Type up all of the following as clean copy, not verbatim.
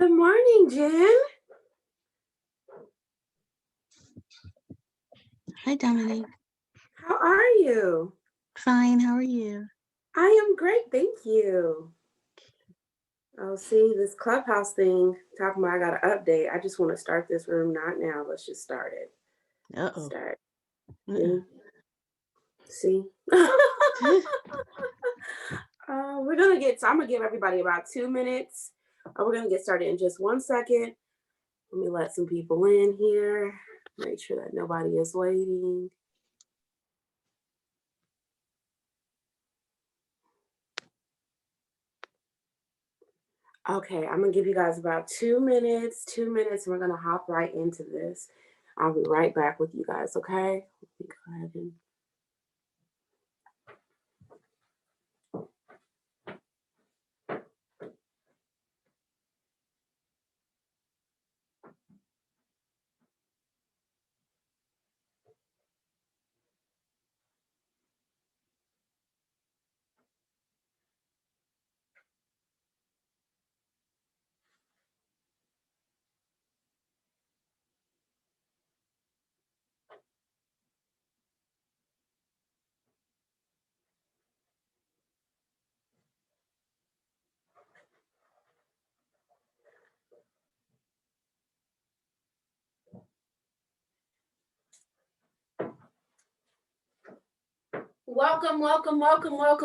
Good morning, Jen. Hi, Domonique. How are you? Fine. How are you? I am great, thank you. Oh, see, this Clubhouse thing, talking about I got an update. I just want to start this room, not now. Let's just start it. Uh-oh. Start. Uh-uh. See? I'm going to give everybody about 2 minutes. We're going to get started in just 1 second. Let me let some people in here. Make sure that nobody is waiting. Okay, I'm gonna give you guys about 2 minutes, and we're gonna hop right into this. I'll be right back with you guys, okay? Let me go ahead and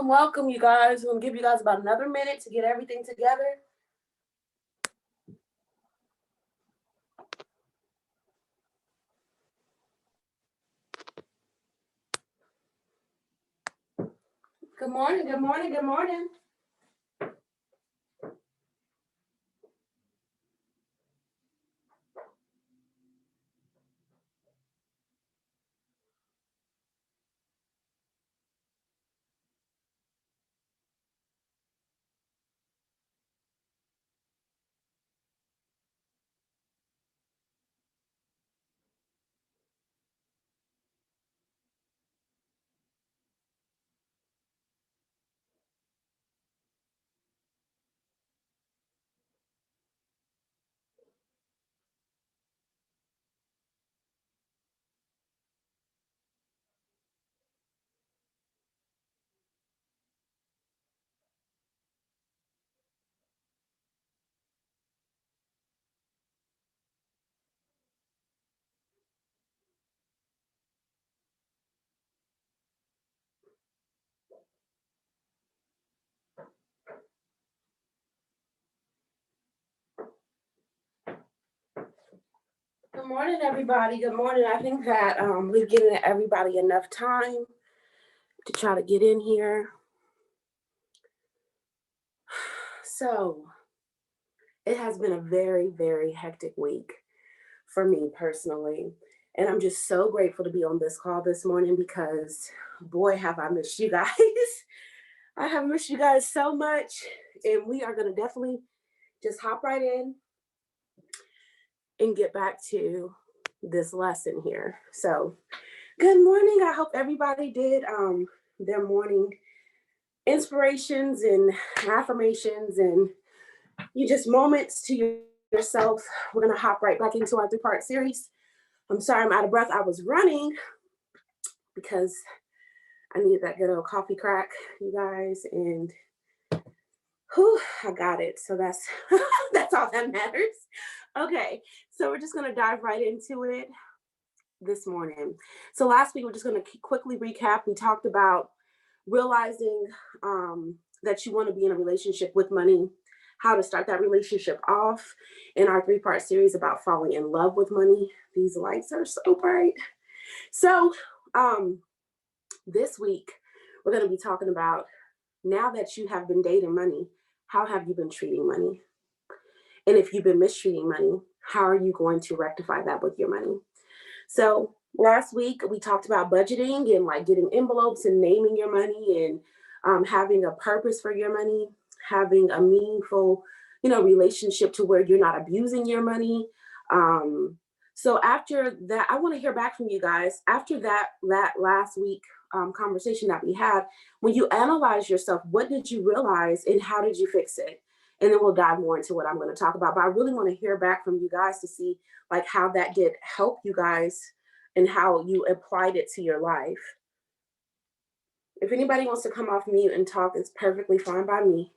welcome, you guys. I'm gonna give you guys about another minute to get everything together. Good morning. Good morning, everybody. Good morning. I think that we've given everybody enough time to try to get in here. So it has been a very, very hectic week for me personally. And I'm just so grateful to be on this call this morning because, boy, have I missed you guys. I have missed you guys so much. And we are going to definitely just hop right in and get back to this lesson here. So, good morning. I hope everybody did their morning inspirations and affirmations and you just moments to yourself. We're going to hop right back into our 3-part series. I'm sorry I'm out of breath. I was running because I needed that good old coffee crack, you guys, and whew, I got it. So that's that's all that matters. Okay, so we're just gonna dive right into it this morning. So last week we're just gonna quickly recap. We talked about realizing that you want to be in a relationship with money, how to start that relationship off in our 3-part series about falling in love with money. These lights are so bright. So this week, we're going to be talking about now that you have been dating money, how have you been treating money? And if you've been mistreating money, how are you going to rectify that with your money? So last week, we talked about budgeting and like getting envelopes and naming your money and having a purpose for your money, having a meaningful, relationship to where you're not abusing your money. So after that, I want to hear back from you guys. After that last week conversation that we had, when you analyze yourself, what did you realize and how did you fix it? and then we'll dive more into what I'm going to talk about. But I really want to hear back from you guys to see like how that did help you guys and how you applied it to your life. If anybody wants to come off mute and talk, it's perfectly fine by me.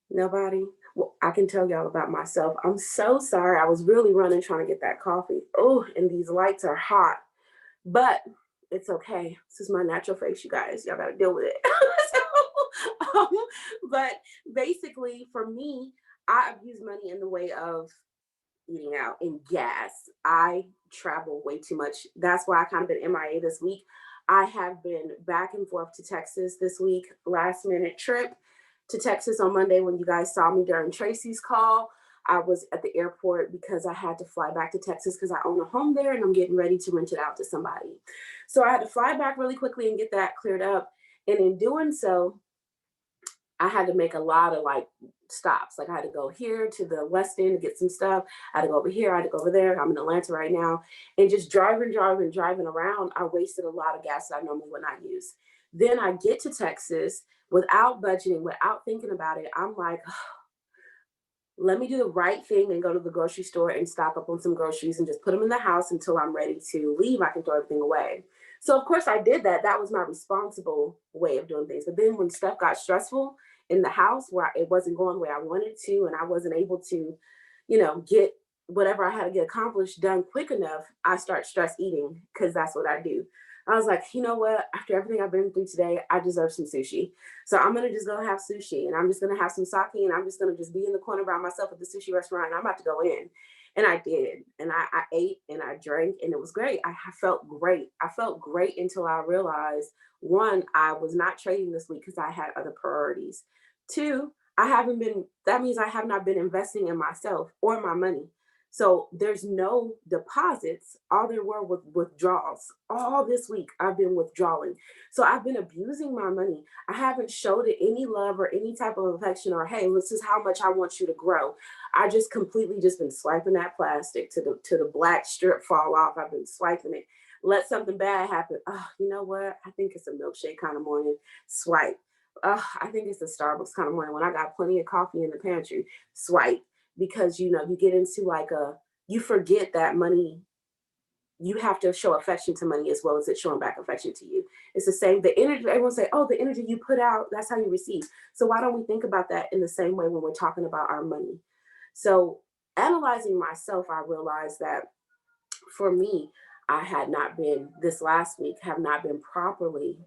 Nobody? Well, I can tell y'all about myself. I'm so sorry. I was really running trying to get that coffee. Oh, and these lights are hot, but it's okay. This is my natural face, you guys. Y'all got to deal with it. um, but basically, for me, I abuse money in the way of eating out and gas. I travel way too much. That's why I kind of been MIA this week. I have been back and forth to Texas this week, last minute trip to Texas on Monday when you guys saw me during Tracy's call. I was at the airport because I had to fly back to Texas because I own a home there and I'm getting ready to rent it out to somebody. So I had to fly back really quickly and get that cleared up. And in doing so, I had to make a lot of like stops. Like I had to go here to the West End to get some stuff. I had to go over here. I had to go over there. I'm in Atlanta right now. And just driving around, I wasted a lot of gas that I normally would not use. Then I get to Texas without budgeting, without thinking about it. I'm like, let me do the right thing and go to the grocery store and stock up on some groceries and just put them in the house until I'm ready to leave. I can throw everything away. So of course I did that. That was my responsible way of doing things. But then when stuff got stressful in the house where it wasn't going the way I wanted to, and I wasn't able to, get whatever I had to get accomplished done quick enough, I start stress eating because that's what I do. I was like, you know what? After everything I've been through today, I deserve some sushi. So I'm gonna just go have sushi and I'm just gonna have some sake and I'm just gonna just be in the corner by myself at the sushi restaurant and I'm about to go in. And I did. And I ate and I drank and it was great. I felt great. I felt great until I realized one, I was not trading this week because I had other priorities. Two, I haven't been, that means I have not been investing in myself or my money. So there's no deposits. All there were was withdrawals. All this week I've been withdrawing. So I've been abusing my money. I haven't showed it any love or any type of affection or hey, this is how much I want you to grow. I just completely just been swiping that plastic to the black strip fall off. I've been swiping it. Let something bad happen. Oh, you know what? I think it's a milkshake kind of morning. Swipe. I think it's a Starbucks kind of morning when I got plenty of coffee in the pantry. Swipe because you get into like you forget that money, you have to show affection to money as well as it showing back affection to you. It's the same. The energy, everyone say, oh, the energy you put out, that's how you receive. So why don't we think about that in the same way when we're talking about our money? So analyzing myself, I realized that for me, I had not been this last week, have not been properly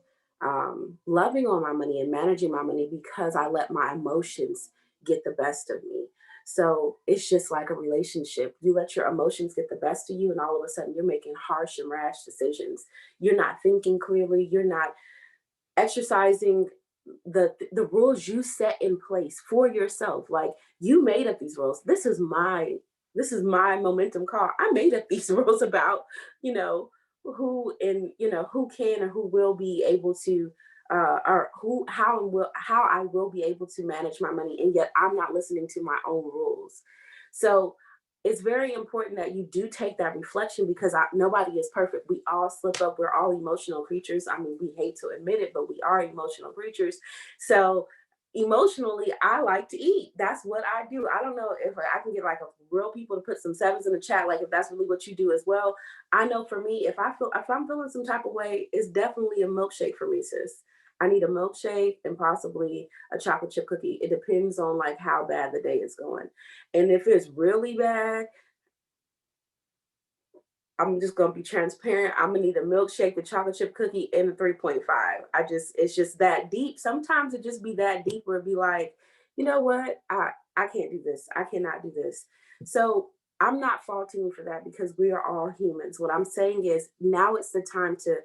loving on my money and managing my money because I let my emotions get the best of me. So it's just like a relationship. You let your emotions get the best of you, and all of a sudden you're making harsh and rash decisions. You're not thinking clearly. You're not exercising the rules you set in place for yourself. Like you made up these rules. This is my momentum call. I made up these rules about you know who can and who will be able to or who how I will be able to manage my money, and yet I'm not listening to my own rules. So it's very important that you do take that reflection because nobody is perfect. We all slip up. We're all emotional creatures. I mean, we hate to admit it, but we are emotional creatures. So emotionally, I like to eat. That's what I do. I don't know if I can get like a real people to put some sevens in the chat, like if that's really what you do as well. I know for me, if I'm feeling some type of way, it's definitely a milkshake for me, sis. I need a milkshake and possibly a chocolate chip cookie. It depends on like how bad the day is going. And if it's really bad, I'm just gonna be transparent. I'm gonna need a milkshake, the chocolate chip cookie, and a 3.5. It's just that deep. Sometimes it just be that deep where it be like, you know what? I can't do this. I cannot do this. So I'm not faulting you for that because we are all humans. What I'm saying is now it's the time to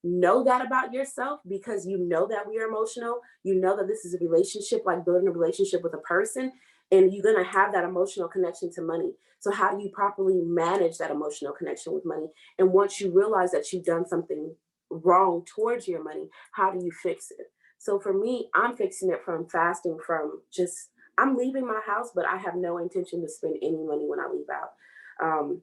know that about yourself because you know that we are emotional. You know that this is a relationship, like building a relationship with a person, and you're gonna have that emotional connection to money. So how do you properly manage that emotional connection with money? And once you realize that you've done something wrong towards your money, how do you fix it? So for me, I'm fixing it from fasting from just I'm leaving my house, but I have no intention to spend any money when I leave out. Um,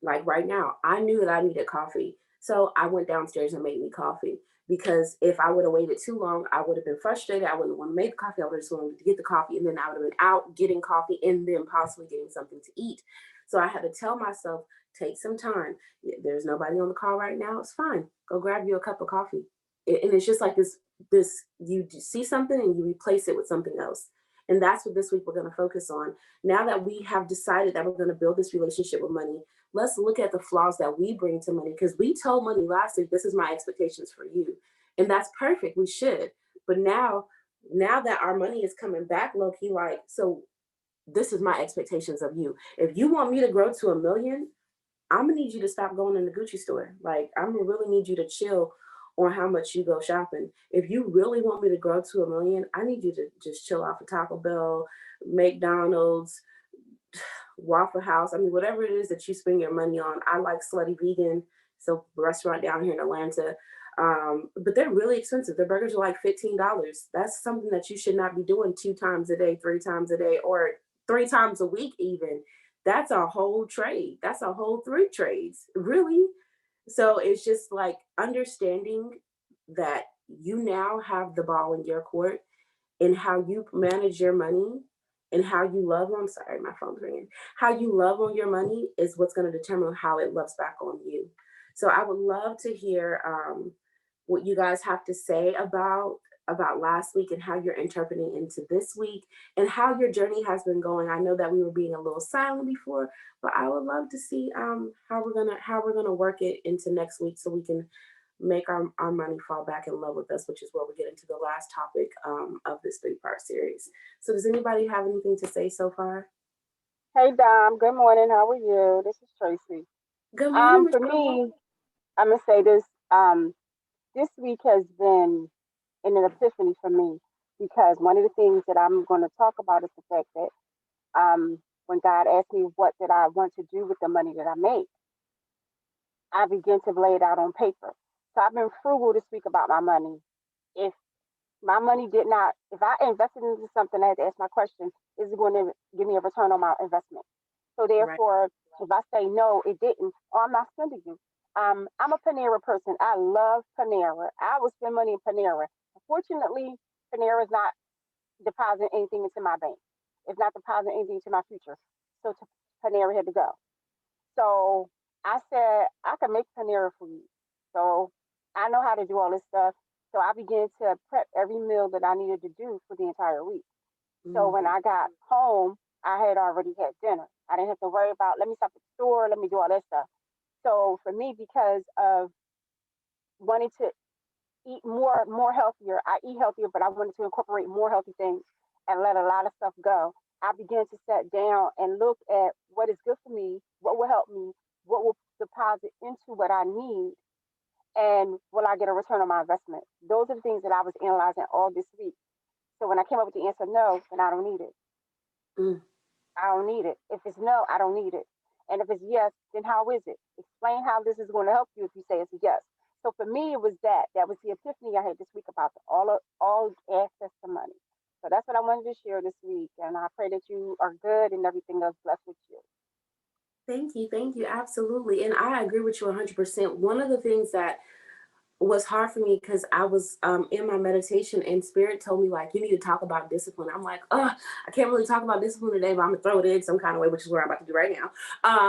like right now, I knew that I needed coffee. So I went downstairs and made me coffee because if I would have waited too long, I would have been frustrated. I wouldn't want to make the coffee. I would have just wanted to get the coffee, and then I would have been out getting coffee and then possibly getting something to eat. So I had to tell myself, take some time. There's nobody on the call right now. It's fine. Go grab you a cup of coffee. And it's just like this you see something and you replace it with something else. And that's what this week we're going to focus on. Now that we have decided that we're going to build this relationship with money, let's look at the flaws that we bring to money, because we told money last week, this is my expectations for you. And that's perfect. We should. But now that our money is coming back low key, like, so this is my expectations of you. If you want me to grow to 1 million, I'm gonna need you to stop going in the Gucci store. Like, I'm gonna really need you to chill on how much you go shopping. If you really want me to grow to 1 million, I need you to just chill off of Taco Bell, McDonald's, Waffle House. I mean, whatever it is that you spend your money on. I like Slutty Vegan, so restaurant down here in Atlanta. But they're really expensive. Their burgers are like $15. That's something that you should not be doing 2 times a day, 3 times a day, or 3 times a week, even. That's a whole trade. That's a whole 3 trades, really. So it's just like understanding that you now have the ball in your court, and how you manage your money and how you love on, sorry, my phone's ringing. How you love on your money is what's going to determine how it loves back on you. So I would love to hear what you guys have to say about last week and how you're interpreting into this week and how your journey has been going. I know that we were being a little silent before, but I would love to see how we're gonna work it into next week so we can make our money fall back in love with us, which is where we get into the last topic of this 3-part series. So does anybody have anything to say so far? Hey Dom, good morning. How are you? This is Tracy. Good morning, For Michelle. me, I'm gonna say this. This week has been an epiphany for me because one of the things that I'm going to talk about is the fact that when God asked me what did I want to do with the money that I make, I began to lay it out on paper. So I've been frugal to speak about my money. If my money did not, if I invested into something, I had to ask my question: is it going to give me a return on my investment? So Right. therefore, if I say no, it didn't, or I'm not spending you. I'm a Panera person. I love Panera. I will spend money in Panera. Unfortunately, Panera is not depositing anything into my bank. It's not depositing anything into my future. So Panera had to go. So I said I can make Panera food. So I know how to do all this stuff. So I began to prep every meal that I needed to do for the entire week. So when Mhm. I got home, I had already had dinner. I didn't have to worry about let me stop at the store, let me do all that stuff. So for me, because of wanting to eat more healthier, I eat healthier, but I wanted to incorporate more healthy things and let a lot of stuff go. I began to sit down and look at what is good for me, what will help me, what will deposit into what I need, and will I get a return on my investment? Those are the things that I was analyzing all this week. So when I came up with the answer no, then I don't need it. Mm. I don't need it. If it's no, I don't need it. And if it's yes, then how is it? Explain how this is going to help you if you say it's a yes. So for me, it was that. That was the epiphany I had this week about all access to money. So that's what I wanted to share this week. And I pray that you are good and everything else blessed with you. Thank you, thank you, absolutely, and I agree with you 100%. One of the things that was hard for me because I was in my meditation and spirit told me like you need to talk about discipline. I'm like, oh, I can't really talk about discipline today, but I'm gonna throw it in some kind of way, which is what I'm about to do right now.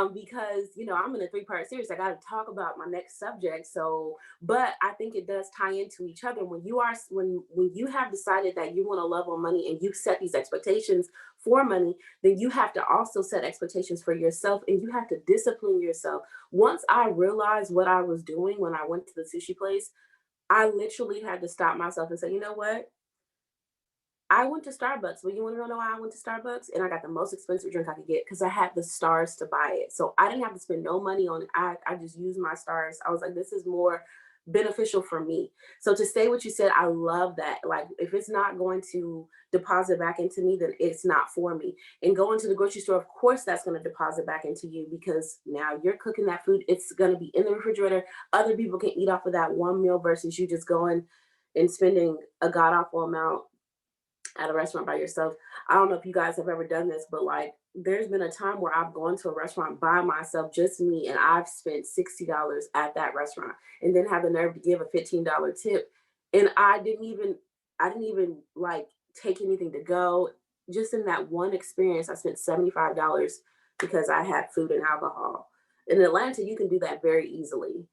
Because I'm in a 3-part series. I got to talk about my next subject. So, but I think it does tie into each other. When you have decided that you want to love on money and you set these expectations for money, then you have to also set expectations for yourself and you have to discipline yourself. Once I realized what I was doing when I went to the sushi place, I literally had to stop myself and say, you know what? I went to Starbucks. Well, you want to know why I went to Starbucks? And I got the most expensive drink I could get because I had the stars to buy it. So I didn't have to spend no money on it. I just used my stars. I was like, this is more beneficial for me. So to say what you said, I love that. Like, if it's not going to deposit back into me, then it's not for me. And going to the grocery store, of course, that's going to deposit back into you because now you're cooking that food. It's going to be in the refrigerator. Other people can eat off of that one meal versus you just going and spending a god awful amount at a restaurant by yourself. I don't know if you guys have ever done this, but like there's been a time where I've gone to a restaurant by myself, just me, and I've spent $60 at that restaurant and then have the nerve to give a $15 tip. And I didn't even like take anything to go. Just in that one experience, I spent $75 because I had food and alcohol. In Atlanta, you can do that very easily.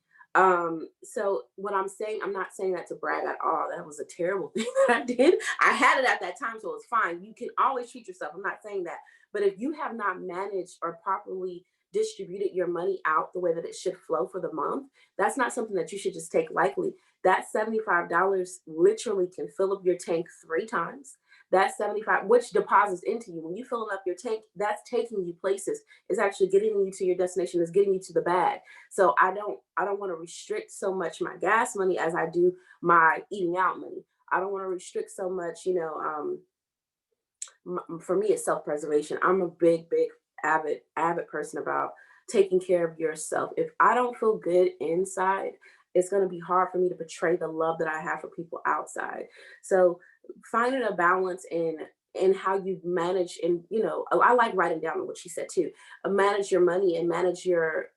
So what I'm saying, I'm not saying that to brag at all. That was a terrible thing that I did. I had it at that time, so it's fine. You can always treat yourself. I'm not saying that. But if you have not managed or properly distributed your money out the way that it should flow for the month, that's not something that you should just take lightly. That $75 literally can fill up your tank 3 times. That 75, which deposits into you. When you filling up your tank, that's taking you places. It's actually getting you to your destination, it's getting you to the bag. So I don't want to restrict so much my gas money as I do my eating out money. I don't want to restrict so much, for me it's self-preservation. I'm a big avid person about taking care of yourself. If I don't feel good inside, it's going to be hard for me to portray the love that I have for people outside. So finding a balance in how you manage, and I like writing down what she said too. Manage your money and manage your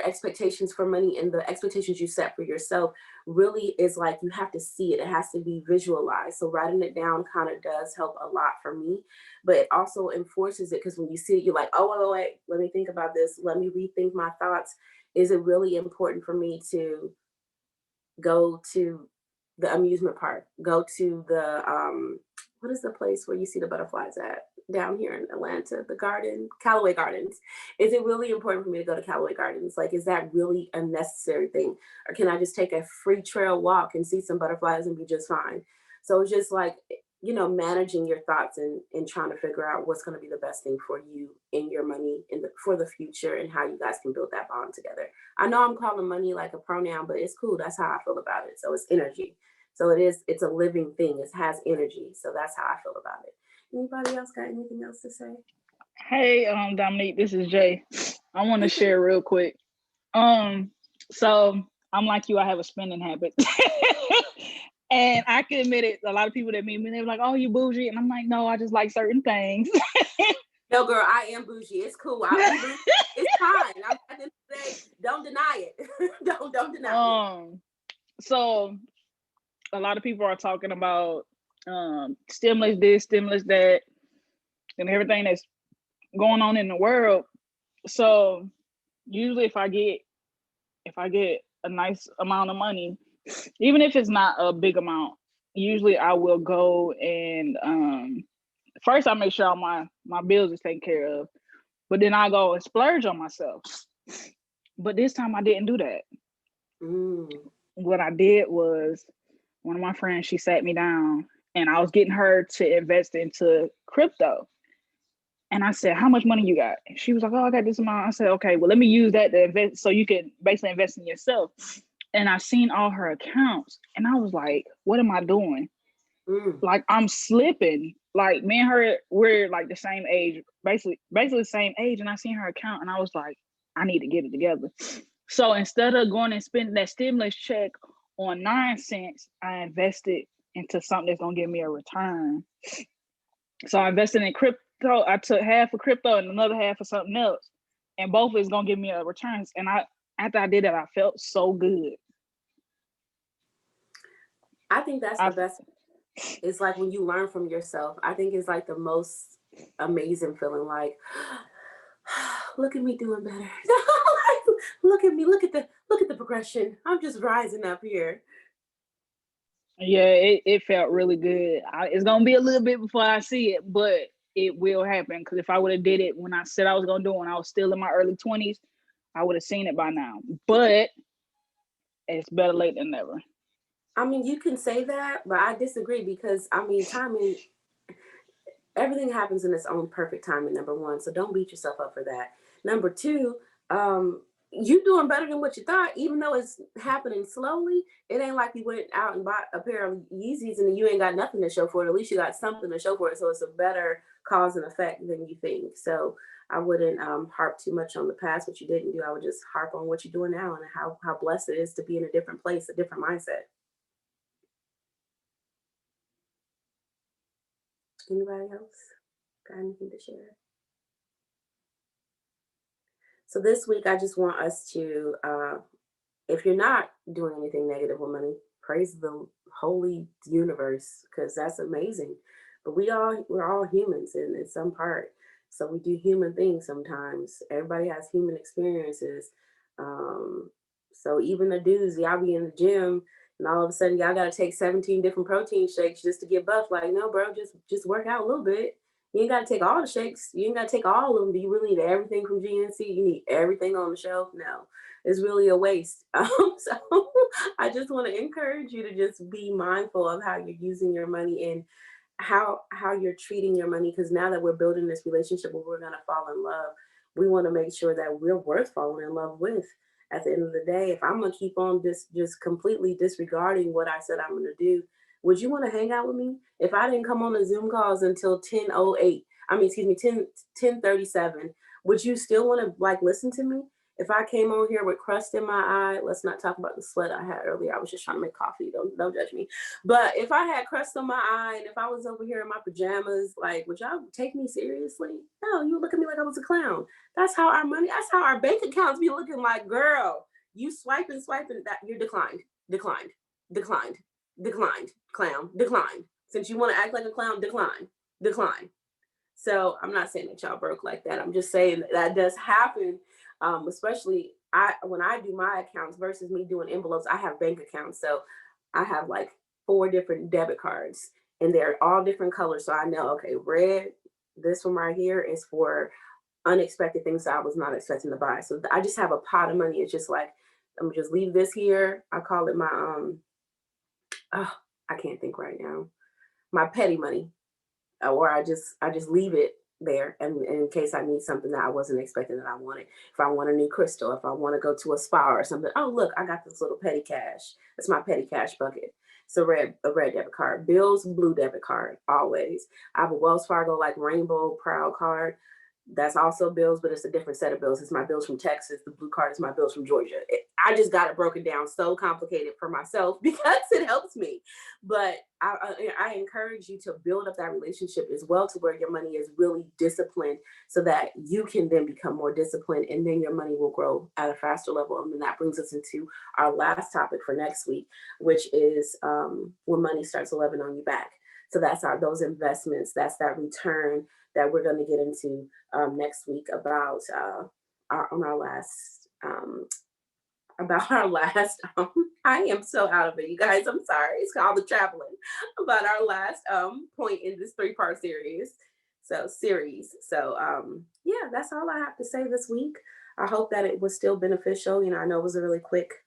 expectations for money, and the expectations you set for yourself really is like you have to see it. It has to be visualized. So writing it down kind of does help a lot for me, but it also enforces it, because when you see it, you're like, oh, wait, let me think about this. Let me rethink my thoughts. Is it really important for me to go to the amusement park, go to the what is the place where you see the butterflies at down here in Atlanta, the garden, Callaway Gardens? Is it really important for me to go to Callaway Gardens? Like, is that really a necessary thing? Or can I just take a free trail walk and see some butterflies and be just fine? So it's just like, managing your thoughts and trying to figure out what's going to be the best thing for you and your money for the future, and how you guys can build that bond together. I know I'm calling money like a pronoun, but it's cool. That's how I feel about it. So it's energy. So it's a living thing. It has energy. So that's how I feel about it. Anybody else got anything else to say? Hey, Dominique, this is Jay. I want to share real quick. So I'm like you, I have a spending habit. And I can admit it, a lot of people that meet me, they're like, oh, you bougie. And I'm like, no, I just like certain things. No, girl, I am bougie. It's cool. It's fine. I'm at the end of the day, don't deny it. don't deny it. So a lot of people are talking about stimulus this, stimulus that, and everything that's going on in the world. So usually if I get a nice amount of money, even if it's not a big amount, usually I will go and first I make sure all my bills is taken care of, but then I go and splurge on myself. But this time I didn't do that. What I did was, one of my friends, she sat me down and I was getting her to invest into crypto. And I said, how much money you got? And she was like, oh, I got this amount. I said, okay, well, let me use that to invest, so you can basically invest in yourself. And I seen all her accounts and I was like, what am I doing? Like, I'm slipping. Like, me and her, we're like the same age, basically the same age. And I seen her account and I was like, I need to get it together. So instead of going and spending that stimulus check on nonsense, I invested into something that's gonna give me a return. So I invested in crypto. I took half of crypto and another half of something else, and both is gonna give me a return. And after I did that, I felt so good. I think that's the best. It's like when you learn from yourself. I think it's like the most amazing feeling. Like, look at me doing better. Look at me. Look at the progression. I'm just rising up here. Yeah, it felt really good. It's gonna be a little bit before I see it, but it will happen. Because if I would have did it when I said I was gonna do it when I was still in my early 20s, I would have seen it by now. But it's better late than never. I mean, you can say that, but I disagree, because I mean, timing, everything happens in its own perfect timing, number one. So don't beat yourself up for that. Number two, you doing better than what you thought, even though it's happening slowly. It ain't like you went out and bought a pair of Yeezys and you ain't got nothing to show for it. At least you got something to show for it. So it's a better cause and effect than you think. So I wouldn't harp too much on the past, what you didn't do. I would just harp on what you're doing now and how blessed it is to be in a different place, a different mindset. Anybody else got anything to share? So this week, I just want us to, if you're not doing anything negative with money, praise the holy universe, because that's amazing. But we're all humans in some part. So we do human things sometimes. Everybody has human experiences. Um, so even the dudes, y'all be in the gym and all of a sudden y'all gotta take 17 different protein shakes just to get buff. Like, no, bro, just work out a little bit. You ain't gotta take all the shakes. You ain't gotta take all of them. Do you really need everything from GNC? You need everything on the shelf? No, it's really a waste. So I just want to encourage you to just be mindful of how you're using your money and how you're treating your money, because now that we're building this relationship where we're going to fall in love, we want to make sure that we're worth falling in love with. At the end of the day, if I'm going to keep on just completely disregarding what I said I'm going to do, would you want to hang out with me if I didn't come on the Zoom calls until 10:08? I mean, excuse me, 10:37. Would you still want to like listen to me? If I came on here with crust in my eye, let's not talk about the sweat I had earlier. I was just trying to make coffee. Don't judge me. But if I had crust on my eye and if I was over here in my pajamas, like, would y'all take me seriously? No, you would look at me like I was a clown. That's how our bank accounts be looking like, girl, you swiping, that you're declined, clown, declined. Since you want to act like a clown, decline. So I'm not saying that y'all broke like that. I'm just saying that does happen. Especially when I do my accounts versus me doing envelopes, I have bank accounts. So I have like 4 different debit cards and they're all different colors. So I know, okay, red, this one right here is for unexpected things that I was not expecting to buy. So I just have a pot of money. It's just like, I'm just leave this here. I call it my, I can't think right now. My petty money. Or I just leave it there, and in case I need something that I wasn't expecting that I wanted. If I want a new crystal, if I want to go to a spa or something, oh look, I got this little petty cash. That's my petty cash bucket. It's a red debit card. Bills, blue debit card, always. I have a Wells Fargo like Rainbow Proud card. That's also bills, but it's a different set of bills. It's my bills from Texas. The blue card is my bills from Georgia. I just got it broken down so complicated for myself because it helps me. But I encourage you to build up that relationship as well to where your money is really disciplined so that you can then become more disciplined and then your money will grow at a faster level. And then that brings us into our last topic for next week, which is when money starts loving on you back. So that's those investments, that's that return that we're going to get into next week about our last I am so out of it, you guys. I'm sorry. It's called the traveling, about our last point in this 3-part series. So yeah, that's all I have to say this week. I hope that it was still beneficial. I know it was a really quick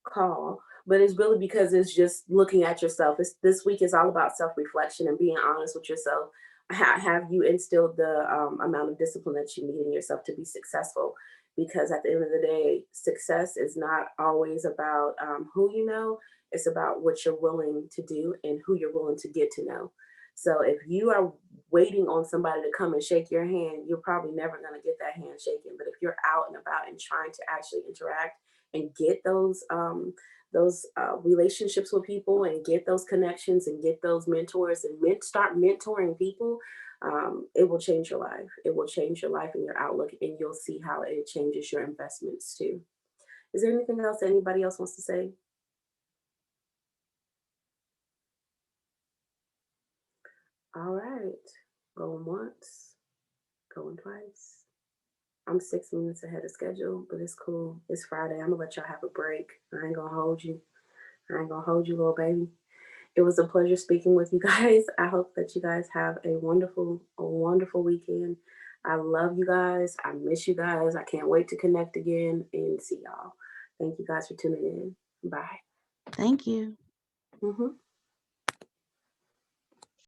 call, but it's really because it's just looking at yourself. This week is all about self-reflection and being honest with yourself. Have you instilled the amount of discipline that you need in yourself to be successful? Because at the end of the day, success is not always about who you know. It's about what you're willing to do and who you're willing to get to know. So if you are waiting on somebody to come and shake your hand, you're probably never going to get that hand shaken. But if you're out and about and trying to actually interact and get those relationships with people and get those connections and get those mentors and start mentoring people, it will change your life. It will change your life and your outlook, and you'll see how it changes your investments too. Is there anything else anybody else wants to say? All right, going once, going twice. I'm 6 minutes ahead of schedule, but it's cool. It's Friday. I'm gonna let y'all have a break. I ain't gonna hold you, little baby. It was a pleasure speaking with you guys. I hope that you guys have a wonderful weekend. I love you guys. I miss you guys. I can't wait to connect again and see y'all. Thank you guys for tuning in. Bye. Thank you. Mm-hmm.